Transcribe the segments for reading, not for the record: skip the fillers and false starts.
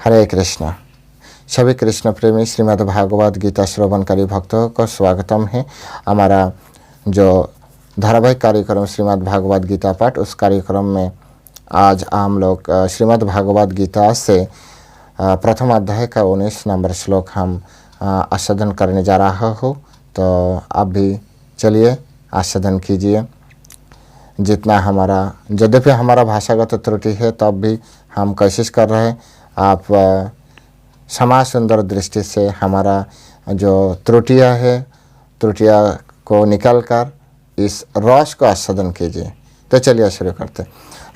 हरे कृष्णा। सभी कृष्ण प्रेमी श्रीमद् भागवत गीता श्रवणकारी भक्तों को स्वागतम है। हमारा जो धारावाहिक कार्यक्रम श्रीमद् भागवत गीता पाठ, उस कार्यक्रम में आज हम लोग श्रीमद् भागवत गीता से प्रथम अध्याय का 19 नंबर श्लोक हम आस्वादन करने जा रहा हूँ। तो आप भी चलिए आस्वादन कीजिए। जितना हमारा, यद्यपि हमारा भाषागत त्रुटि है, तब भी हम कोशिश कर रहे हैं आप समाज सुंदर दृष्टि से हमारा जो त्रुटियां है, त्रुटियां को निकाल कर इस रस को आस्वादन कीजिए। तो चलिए शुरू करते।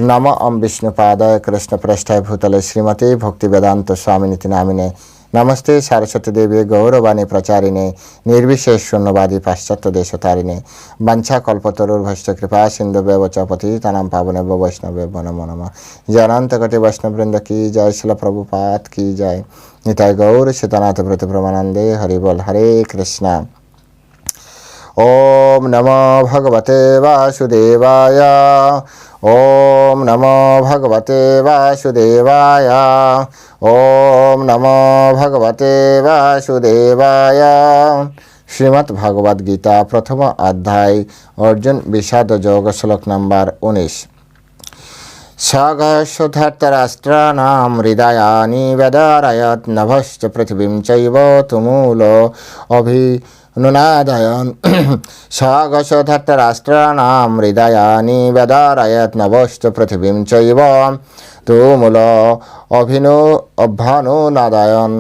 नमो ओम विष्णुपादाय कृष्ण पृष्ठाय भूतले श्रीमते भक्ति वेदांत स्वामिनिति नामिने नमस्ते सरस्वती देवी गौरवाणी प्रचारिणे निर्विशेष शून्यवादी पाश्चात्य देशतारिणे वंशा कल्पतरुर्भश्च कृपा सिंधुभ्यो च पतितानां पावनेभ्यो वैष्णवेभ्यो नमो नमः। जयंत कटि वैष्णव वृंद की जय, शिल प्रभुपाद की जय, निताय गौर सीतानाथ व्रत ब्रह्मानंदे हरि बोल। हरे कृष्णा। ओम नमो भगवते वासुदेवाय। ओम नमो भगवते वासुदेवाय। ओम नमो भगवते वासुदेवाय। श्रीमद् भागवत गीता प्रथम अध्याय अर्जुन विषाद योग श्लोक नंबर 19। धृतराष्ट्राणां हृदयानि व्यदारयत् नभश्च पृथिवीं चैव तुमुलो अभिनुनादयन्। धृतराष्ट्राणां हृदयानि व्यदारयत् नभश्च पृथिवीं चैव तुमुलो अभ्युनुनादयन्।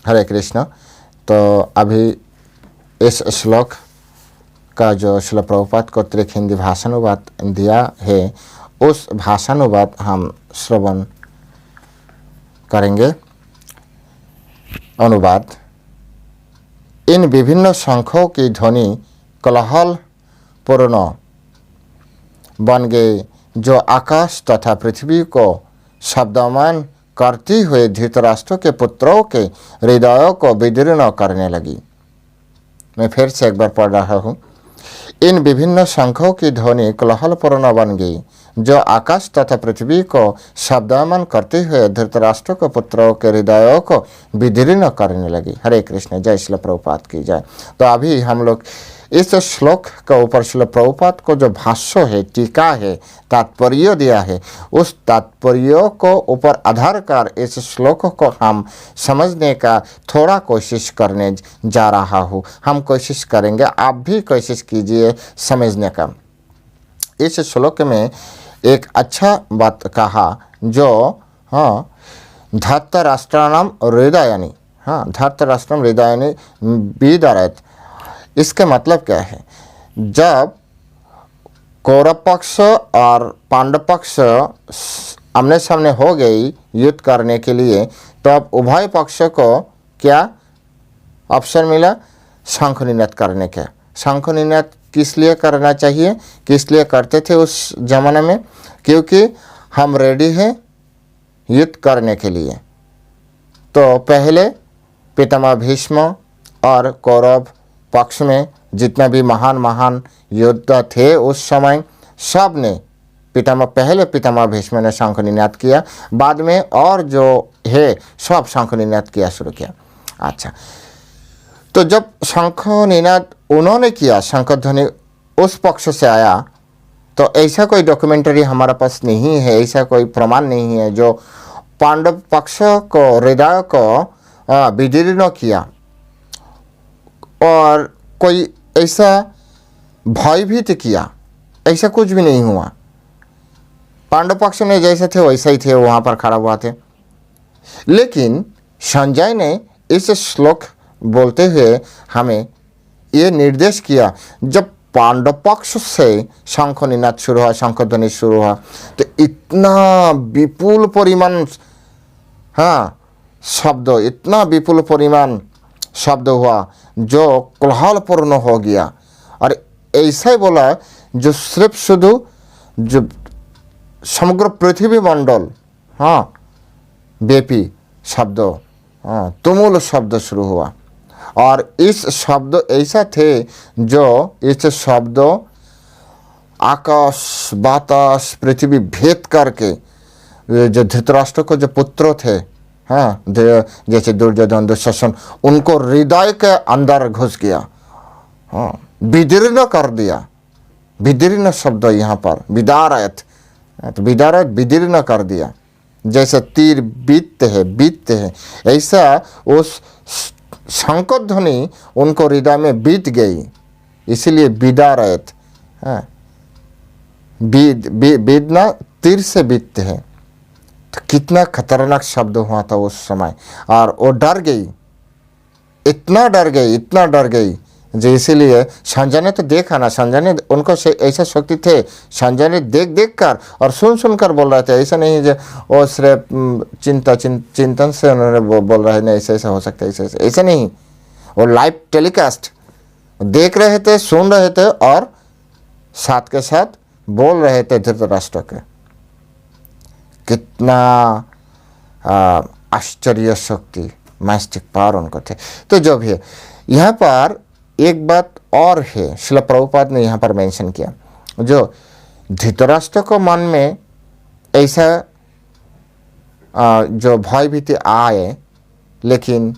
हरे कृष्ण। तो अभी इस श्लोक का जो श्रील प्रभुपाद कर्तृक हिंदी भाषानुवाद दिया है, उस भाषानुवाद हम श्रवण करेंगे। अनुवाद। इन विभिन्न शंखों की ध्वनि कोलाहल पूर्ण बन गई, जो आकाश तथा पृथ्वी को शब्दमान करती हुई धृतराष्ट्र के पुत्रों के हृदयों को विदीर्ण करने लगी। मैं फिर से एक बार पढ़ रहा हूँ। इन विभिन्न शंखों की ध्वनि कोलाहलपूर्ण बन गई, जो आकाश तथा पृथ्वी को शब्दमान करते हुए धृतराष्ट्र के पुत्रों के हृदयों को विदीर्ण करने लगी। हरे कृष्ण। जय श्रील प्रभुपाद की जय। तो अभी हम लोग इस श्लोक के ऊपर श्रील प्रभुपाद को जो भाष्य है, टीका है, तात्पर्य दिया है, उस तात्पर्य को ऊपर आधार कर इस श्लोक को हम समझने का थोड़ा कोशिश करने जा रहा हूँ। हम कोशिश करेंगे, आप भी कोशिश कीजिए समझने का। इस श्लोक में एक अच्छा बात कहा, जो धृतराष्ट्राणां हृदयानि, धृतराष्ट्राणां हृदयानि विदारयत्। इसका मतलब क्या है? जब कौरव पक्ष और पांडव पक्ष आमने सामने हो गई युद्ध करने के लिए, तब उभय पक्ष को क्या अवसर मिला? शंख निनाद करने का। शंख निनाद किस लिए करना चाहिए, किस लिए करते थे उस जमाने में? क्योंकि हम रेडी हैं युद्ध करने के लिए। तो पहले पितामह भीष्म और कौरव पक्ष में जितना भी महान महान योद्धा थे उस समय, सब ने पहले पितामह भीष्म ने शंख निनाद किया, बाद में और जो है सब शंख निनाद किया शुरू किया। अच्छा, तो जब शंख निनाद उन्होंने किया, शंख ध्वनि उस पक्ष से आया, तो ऐसा कोई डॉक्यूमेंट्री हमारे पास नहीं है, ऐसा कोई प्रमाण नहीं है जो पांडव पक्ष को हृदय को विदीर्ण किया और कोई ऐसा भयभीत किया। ऐसा कुछ भी नहीं हुआ। पांडव पक्ष में जैसे थे वैसे ही थे, वहाँ पर खड़ा हुआ थे। लेकिन संजय ने इस श्लोक बोलते हुए हमें ये निर्देश किया, जब पांडव पक्ष से शंख निनाद शुरू हुआ, शंख ध्वनि शुरू हुआ, तो इतना विपुल परिमाण शब्द, इतना विपुल परिमाण शब्द हुआ जो कोलाहलपूर्ण हो गया। और ऐसा ही बोला जो सिर्फ शुद्ध जो समग्र पृथ्वी मंडल व्यापी शब्द, तुमुल शब्द शुरू हुआ। और इस शब्द ऐसा थे जो इस शब्द आकाश बातास पृथ्वी भेद करके जो धृतराष्ट्र को जो पुत्र थे, हाँ, जैसे दुर्योधन, दुशासन, उनको हृदय के अंदर घुस गया, हाँ, विदीर्ण कर दिया। विदीर्ण शब्द यहाँ पर विदारयत, तो विदारयत विदीर्ण कर दिया। जैसे तीर बीतते हैं ऐसा उस शंकर ध्वनि उनको हृदय में बीत गई, इसीलिए विदारयत, हाँ, बीतना तीर से बीतते हैं। तो कितना खतरनाक शब्द हुआ था उस समय, और वो डर गई, इतना डर गई जो इसीलिए संजय ने तो देखा ना, संजय ने उनको ऐसा शक्ति थे, संजय ने देख कर और सुन कर बोल रहे थे। ऐसा नहीं जो वो सिर्फ चिंतन से उन्होंने बोल रहे नहीं ऐसा हो सकता है, ऐसा नहीं, वो लाइव टेलीकास्ट देख रहे थे, सुन रहे थे और साथ के साथ बोल रहे थे धृतराष्ट्र के। कितना आश्चर्य शक्ति, मैस्टिक पावर उनको थे। तो जो भी है, यहाँ पर एक बात और है, श्रील प्रभुपाद ने यहाँ पर मेंशन किया, जो धृतराष्ट्र को मन में ऐसा जो भय भीति आए, लेकिन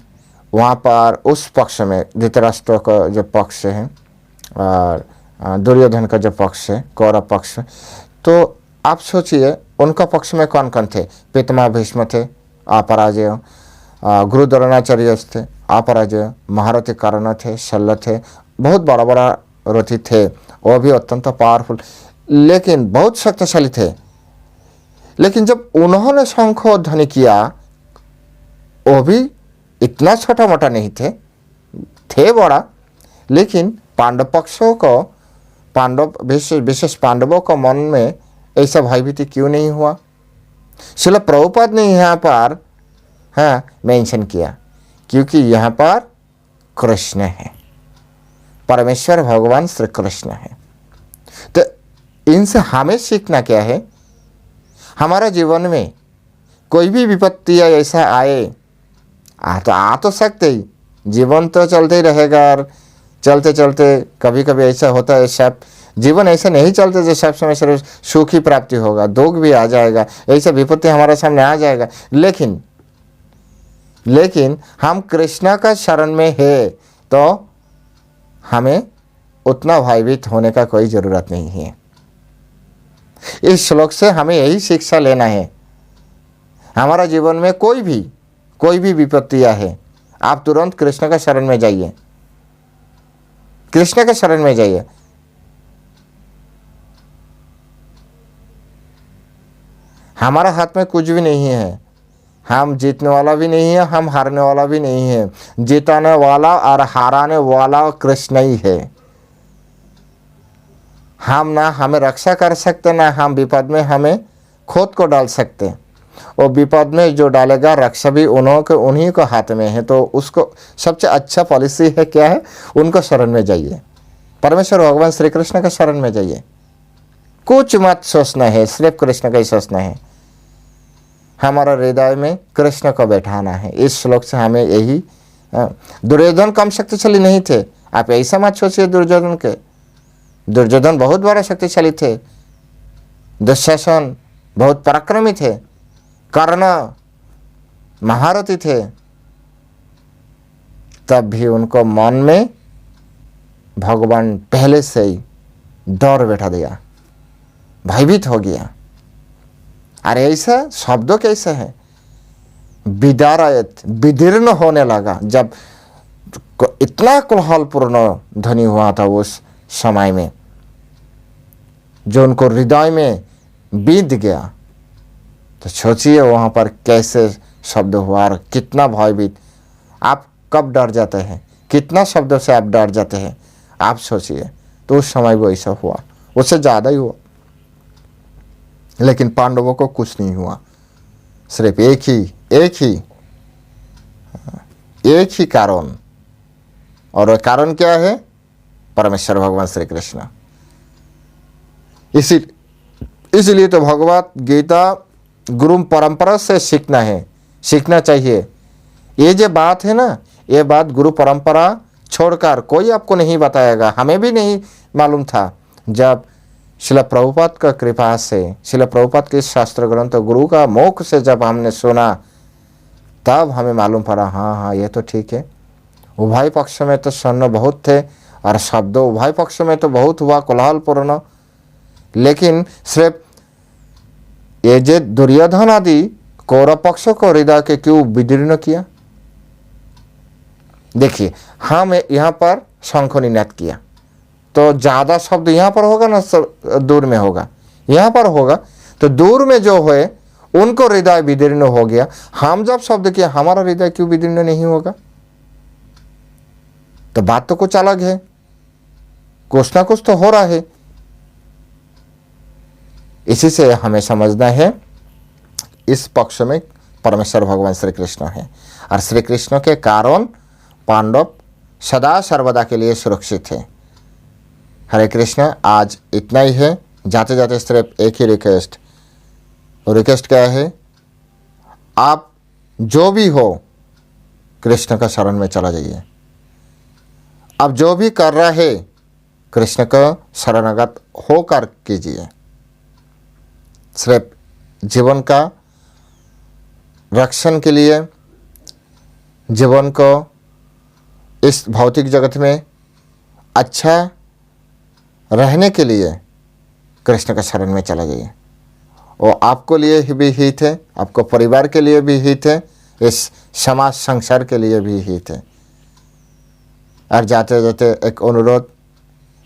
वहाँ पर उस पक्ष में धृतराष्ट्र का जो पक्ष है और दुर्योधन का जो पक्ष है, कौरव पक्ष, तो आप सोचिए उनका पक्ष में कौन कौन थे। पितामह भीष्म थे, अपराजय, गुरु द्रोणाचार्य थे, अपराजय, महारथी कर्ण थे, शल्य थे, बहुत बड़ा बड़ा रथी थे, वो भी अत्यंत पावरफुल, लेकिन बहुत शक्तिशाली थे। लेकिन जब उन्होंने शंख ध्वनि किया, वो भी इतना छोटा मोटा नहीं थे बड़ा, लेकिन पांडव पक्षों को, पांडव विशेष पांडवों को मन में ऐसा भयभीति क्यों नहीं हुआ। श्रील प्रभुपाद ने यहाँ पर, हाँ, मेंशन किया, क्योंकि यहाँ पर कृष्ण है, परमेश्वर भगवान श्री कृष्ण है। तो इनसे हमें सीखना क्या है, हमारा जीवन में कोई भी विपत्ति ऐसा आए, आ तो सकते ही, जीवन तो चलते ही रहेगा, और चलते चलते कभी कभी ऐसा होता है, सब जीवन ऐसा नहीं चलते जो सब समय सिर्फ सुख ही प्राप्ति होगा, दुख भी आ जाएगा, ऐसा विपत्ति हमारे सामने आ जाएगा। लेकिन हम कृष्णा का शरण में है तो हमें उतना भयभीत होने का कोई ज़रूरत नहीं है। इस श्लोक से हमें यही शिक्षा लेना है। हमारा जीवन में कोई भी विपत्तियां है, आप तुरंत कृष्ण का शरण में जाइए, कृष्ण के शरण में जाइए। हमारा हाथ में कुछ भी नहीं है, हम जीतने वाला भी नहीं है, हम हारने वाला भी नहीं है, जीताने वाला और हाराने वाला कृष्ण ही है। हम ना हमें रक्षा कर सकते, ना हम विपद में हमें खुद को डाल सकते। और विपद में जो डालेगा रक्षा भी उन्हीं को हाथ में है। तो उसको सबसे अच्छा पॉलिसी है क्या है, उनको शरण में जाइए, परमेश्वर भगवान श्री कृष्ण के शरण में जाइए। कुछ मत सोचना है, सिर्फ कृष्ण का ही सोचना है। हमारा हृदय में कृष्ण को बैठाना है। इस श्लोक से हमें यही, दुर्योधन कम शक्तिशाली नहीं थे, आप ऐसा मत सोचिए दुर्योधन के। दुर्योधन बहुत बड़ा शक्तिशाली थे, दुशासन बहुत पराक्रमी थे, कर्ण महारथी थे, तब भी उनको मन में भगवान पहले से ही डर बैठा दिया, भयभीत हो गया। अरे ऐसा शब्दों कैसे है, विदारयत विदीर्ण होने लगा। जब इतना कोलाहलपूर्ण ध्वनि हुआ था उस समय में, जो उनको हृदय में बीत गया, तो सोचिए वहाँ पर कैसे शब्द हुआ और कितना भयभीत। आप कब डर जाते हैं, कितना शब्दों से आप डर जाते हैं, आप सोचिए। तो उस समय वो ऐसा हुआ, उससे ज़्यादा ही हुआ। लेकिन पांडवों को कुछ नहीं हुआ, सिर्फ एक ही कारण, और वह कारण क्या है, परमेश्वर भगवान श्री कृष्ण। इसीलिए तो भगवत गीता गुरु परंपरा से सीखना चाहिए। ये जो बात है ना, ये बात गुरु परंपरा छोड़कर कोई आपको नहीं बताएगा। हमें भी नहीं मालूम था। जब शिला प्रभुपाद का कृपा से, शिला प्रभुपाद के शास्त्र ग्रंथ गुरु का मुख से जब हमने सुना तब हमें मालूम पड़ा, हाँ ये तो ठीक है। उभय पक्ष में तो सैन्य बहुत थे और शब्द उभय पक्ष में तो बहुत हुआ कोलाहलपूर्ण, लेकिन सिर्फ ये जे दुर्योधन आदि कौरव पक्ष को हृदय के क्यों विदीर्ण किया। देखिए हम यहाँ पर शंख निनाद किया तो ज्यादा शब्द यहाँ पर होगा ना, दूर में होगा, यहाँ पर होगा तो दूर में जो हुए उनको हृदय विदीर्ण हो गया। हम जब शब्द किया हमारा हृदय क्यों विदीर्ण नहीं होगा। तो बात तो कुछ अलग है, कुछ ना कुछ तो हो रहा है। इसी से हमें समझना है इस पक्ष में परमेश्वर भगवान श्री कृष्ण है और श्री कृष्ण के कारण पांडव सदा सर्वदा के लिए सुरक्षित है। हरे कृष्ण, आज इतना ही है। जाते जाते सिर्फ एक ही रिक्वेस्ट क्या है, आप जो भी हो कृष्ण का शरण में चला जाइए। आप जो भी कर रहा है कृष्ण का शरणागत होकर कीजिए। सिर्फ जीवन का रक्षण के लिए, जीवन को इस भौतिक जगत में अच्छा रहने के लिए कृष्ण का शरण में चला जाइए। वो आपको लिए भी हित है, आपको परिवार के लिए भी हित है, इस समाज संसार के लिए भी हित है। और जाते जाते एक अनुरोध,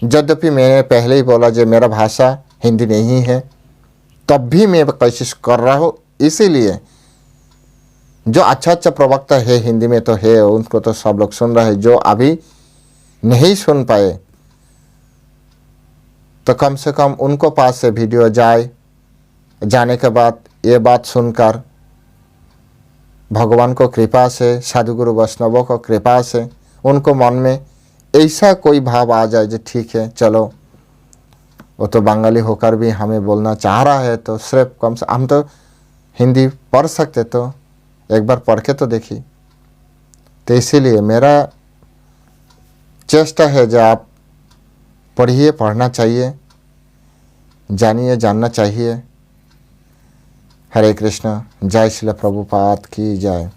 यद्यपि मैंने पहले ही बोला जो मेरा भाषा हिंदी नहीं है, तब भी मैं कोशिश कर रहा हूँ। इसीलिए जो अच्छा प्रवक्ता है हिंदी में तो है, उनको तो सब लोग सुन रहे हैं। जो अभी नहीं सुन पाए तो कम से कम उनको पास से वीडियो जाने के बाद ये बात सुनकर भगवान को कृपा से, साधुगुरु वैष्णवों को कृपा से उनको मन में ऐसा कोई भाव आ जाए जो ठीक है, चलो वो तो बंगाली होकर भी हमें बोलना चाह रहा है, तो सिर्फ कम से हम तो हिंदी पढ़ सकते, तो एक बार पढ़ के तो देखिए। तो इसीलिए मेरा चेष्टा है जो आप पढ़िए, पढ़ना चाहिए, जानिए, जानना चाहिए। हरे कृष्ण। जय श्री प्रभुपाद की जय।